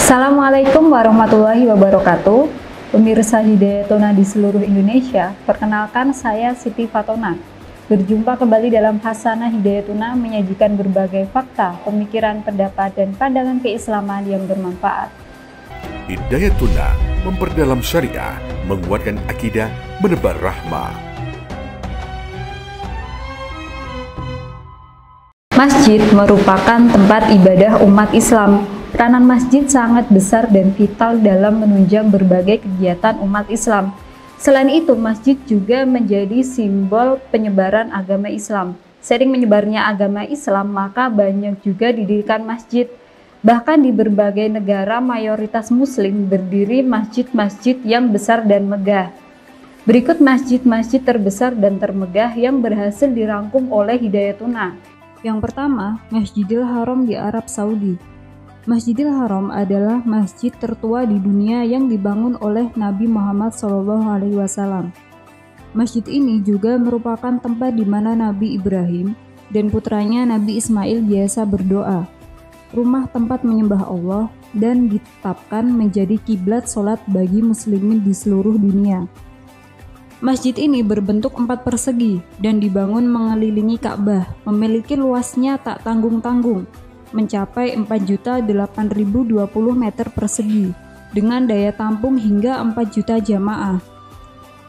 Assalamualaikum warahmatullahi wabarakatuh. Pemirsa Hidayatuna di seluruh Indonesia, perkenalkan saya Siti Fatona. Berjumpa kembali dalam Hasanah Hidayatuna menyajikan berbagai fakta, pemikiran, pendapat, dan pandangan keislaman yang bermanfaat. Hidayatuna memperdalam syariah, menguatkan akidah, menebar rahmah. Masjid merupakan tempat ibadah umat Islam. Peranan masjid sangat besar dan vital dalam menunjang berbagai kegiatan umat Islam. Selain itu, masjid juga menjadi simbol penyebaran agama Islam. Sering menyebarnya agama Islam, maka banyak juga didirikan masjid. Bahkan di berbagai negara mayoritas muslim berdiri masjid-masjid yang besar dan megah. Berikut masjid-masjid terbesar dan termegah yang berhasil dirangkum oleh Hidayatuna. Yang pertama, Masjidil Haram di Arab Saudi. Masjidil Haram adalah masjid tertua di dunia yang dibangun oleh Nabi Muhammad SAW. Masjid ini juga merupakan tempat di mana Nabi Ibrahim dan putranya Nabi Ismail biasa berdoa. Rumah tempat menyembah Allah dan ditetapkan menjadi kiblat sholat bagi muslimin di seluruh dunia. Masjid ini berbentuk 4 persegi dan dibangun mengelilingi Ka'bah, memiliki luasnya tak tanggung-tanggung, mencapai 4.008.020 meter persegi dengan daya tampung hingga 4 juta jamaah.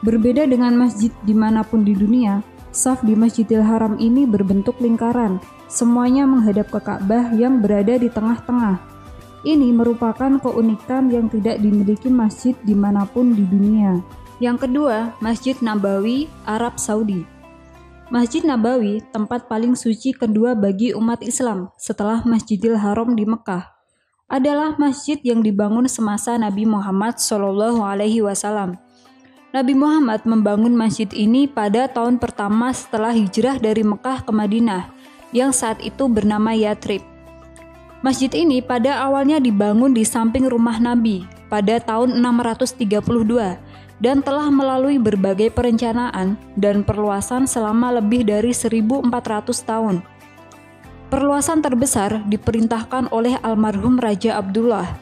Berbeda dengan masjid dimanapun di dunia, saf di Masjidil Haram ini berbentuk lingkaran, semuanya menghadap ke Ka'bah yang berada di tengah-tengah. Ini merupakan keunikan yang tidak dimiliki masjid dimanapun di dunia. Yang kedua, Masjid Nabawi, Arab Saudi. Masjid Nabawi, tempat paling suci kedua bagi umat Islam setelah Masjidil Haram di Mekah, adalah masjid yang dibangun semasa Nabi Muhammad SAW. Nabi Muhammad membangun masjid ini pada tahun pertama setelah hijrah dari Mekah ke Madinah, yang saat itu bernama Yathrib. Masjid ini pada awalnya dibangun di samping rumah Nabi pada tahun 632, dan telah melalui berbagai perencanaan dan perluasan selama lebih dari 1.400 tahun. Perluasan terbesar diperintahkan oleh almarhum Raja Abdullah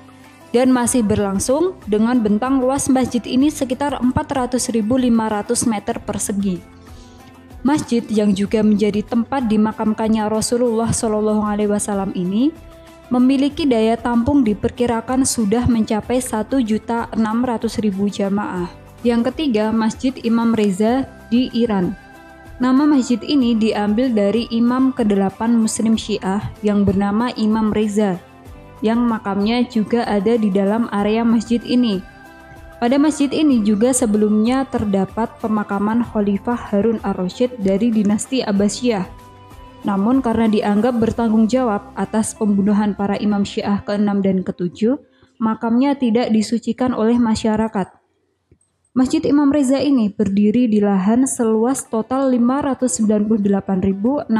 dan masih berlangsung dengan bentang luas masjid ini sekitar 400.500 meter persegi. Masjid yang juga menjadi tempat dimakamkannya Rasulullah SAW ini memiliki daya tampung diperkirakan sudah mencapai 1.600.000 jamaah. Yang ketiga, Masjid Imam Reza di Iran. Nama masjid ini diambil dari imam ke-8 Muslim Syiah yang bernama Imam Reza, yang makamnya juga ada di dalam area masjid ini. Pada masjid ini juga sebelumnya terdapat pemakaman Khalifah Harun ar-Rasyid dari dinasti Abbasiyah. Namun karena dianggap bertanggung jawab atas pembunuhan para imam Syiah ke-6 dan ke-7, makamnya tidak disucikan oleh masyarakat. Masjid Imam Reza ini berdiri di lahan seluas total 598.657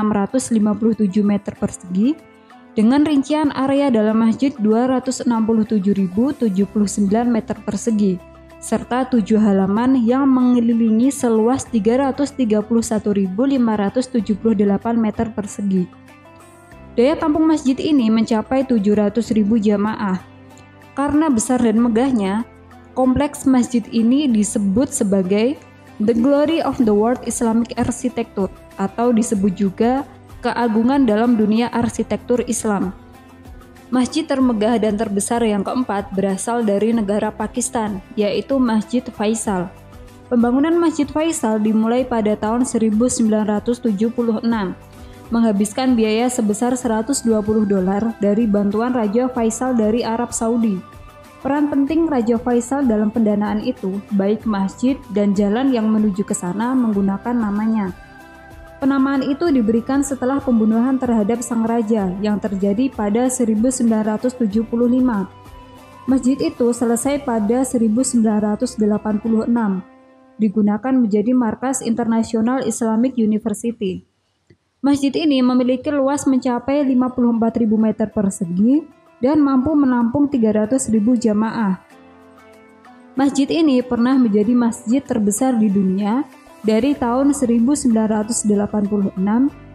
meter persegi dengan rincian area dalam masjid 267.079 meter persegi serta 7 halaman yang mengelilingi seluas 331.578 meter persegi. Daya tampung masjid ini mencapai 700.000 jamaah. Karena besar dan megahnya, kompleks masjid ini disebut sebagai The Glory of the World Islamic Architecture atau disebut juga keagungan dalam dunia arsitektur Islam. Masjid termegah dan terbesar yang keempat berasal dari negara Pakistan, yaitu Masjid Faisal. Pembangunan Masjid Faisal dimulai pada tahun 1976, menghabiskan biaya sebesar $120 dari bantuan Raja Faisal dari Arab Saudi. Peran penting Raja Faisal dalam pendanaan itu, baik masjid dan jalan yang menuju ke sana menggunakan namanya. Penamaan itu diberikan setelah pembunuhan terhadap sang raja yang terjadi pada 1975. Masjid itu selesai pada 1986, digunakan menjadi markas International Islamic University. Masjid ini memiliki luas mencapai 54.000 meter persegi dan mampu menampung 300.000 jamaah. Masjid ini pernah menjadi masjid terbesar di dunia dari tahun 1986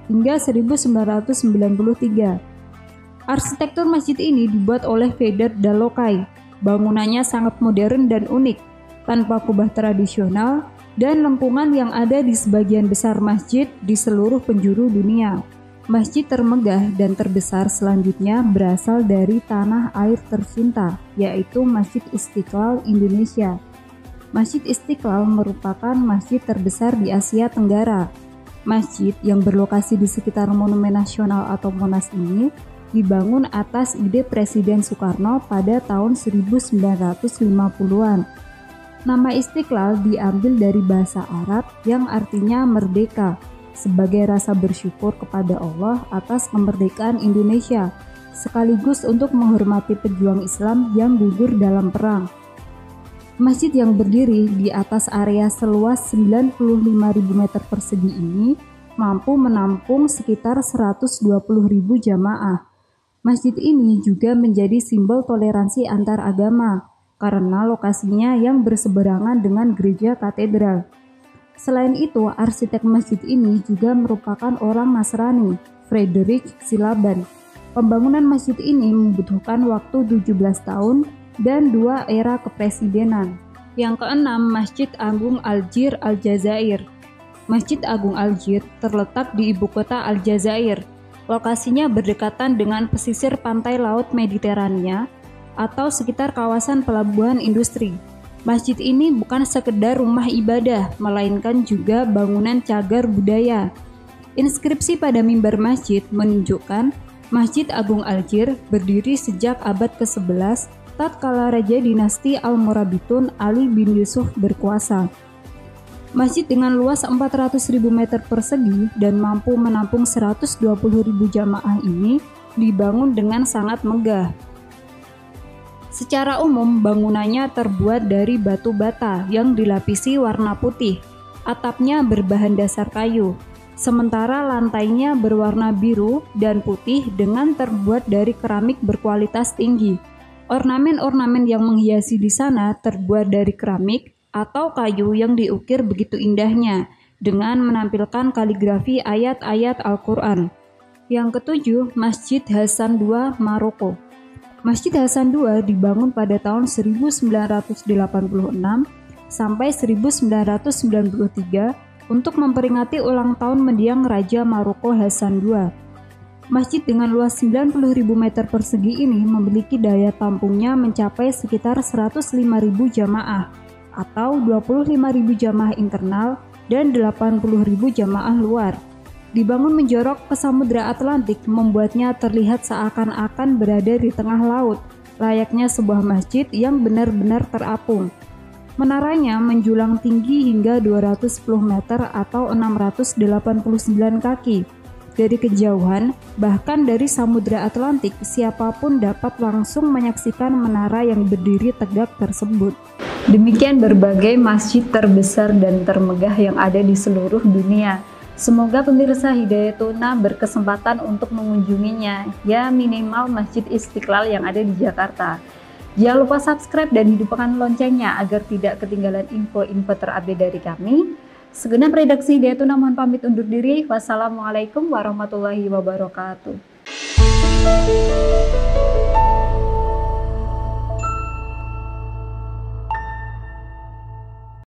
hingga 1993. Arsitektur masjid ini dibuat oleh Vedar Dalokai. Bangunannya sangat modern dan unik, tanpa kubah tradisional dan lengkungan yang ada di sebagian besar masjid di seluruh penjuru dunia. Masjid termegah dan terbesar selanjutnya berasal dari tanah air tercinta, yaitu Masjid Istiqlal Indonesia. Masjid Istiqlal merupakan masjid terbesar di Asia Tenggara. Masjid yang berlokasi di sekitar Monumen Nasional atau Monas ini dibangun atas ide Presiden Soekarno pada tahun 1950-an. Nama Istiqlal diambil dari bahasa Arab yang artinya merdeka, sebagai rasa bersyukur kepada Allah atas kemerdekaan Indonesia, sekaligus untuk menghormati pejuang Islam yang gugur dalam perang. Masjid yang berdiri di atas area seluas 95.000 meter persegi ini mampu menampung sekitar 120.000 jamaah. Masjid ini juga menjadi simbol toleransi antar agama karena lokasinya yang berseberangan dengan gereja katedral. Selain itu, arsitek masjid ini juga merupakan orang Nasrani, Frederick Silaban. Pembangunan masjid ini membutuhkan waktu 17 tahun dan 2 era kepresidenan. Yang keenam, Masjid Agung Algier, Aljazair. Masjid Agung Algier terletak di ibu kota Aljazair. Lokasinya berdekatan dengan pesisir pantai Laut Mediterania atau sekitar kawasan pelabuhan industri. Masjid ini bukan sekedar rumah ibadah, melainkan juga bangunan cagar budaya. Inskripsi pada mimbar masjid menunjukkan Masjid Agung Algier berdiri sejak abad ke-11 tatkala Raja Dinasti Al-Morabitun Ali bin Yusuf berkuasa. Masjid dengan luas 400.000 meter persegi dan mampu menampung 120.000 jamaah ini dibangun dengan sangat megah. Secara umum, bangunannya terbuat dari batu bata yang dilapisi warna putih. Atapnya berbahan dasar kayu, sementara lantainya berwarna biru dan putih dengan terbuat dari keramik berkualitas tinggi. Ornamen-ornamen yang menghiasi di sana terbuat dari keramik atau kayu yang diukir begitu indahnya dengan menampilkan kaligrafi ayat-ayat Al-Quran. Yang ketujuh, Masjid Hasan II, Maroko. Masjid Hasan II dibangun pada tahun 1986 sampai 1993 untuk memperingati ulang tahun mendiang Raja Maroko Hasan II. Masjid dengan luas 90.000 meter persegi ini memiliki daya tampungnya mencapai sekitar 105.000 jamaah atau 25.000 jamaah internal dan 80.000 jamaah luar. Dibangun menjorok ke Samudra Atlantik membuatnya terlihat seakan-akan berada di tengah laut, layaknya sebuah masjid yang benar-benar terapung. Menaranya menjulang tinggi hingga 210 meter atau 689 kaki. Dari kejauhan, bahkan dari Samudra Atlantik, siapapun dapat langsung menyaksikan menara yang berdiri tegak tersebut. Demikian berbagai masjid terbesar dan termegah yang ada di seluruh dunia. Semoga pemirsa Hidayatuna berkesempatan untuk mengunjunginya, ya minimal Masjid Istiqlal yang ada di Jakarta. Jangan lupa subscribe dan hidupkan loncengnya agar tidak ketinggalan info-info terupdate dari kami. Segenap redaksi Hidayatuna mohon pamit undur diri. Wassalamualaikum warahmatullahi wabarakatuh.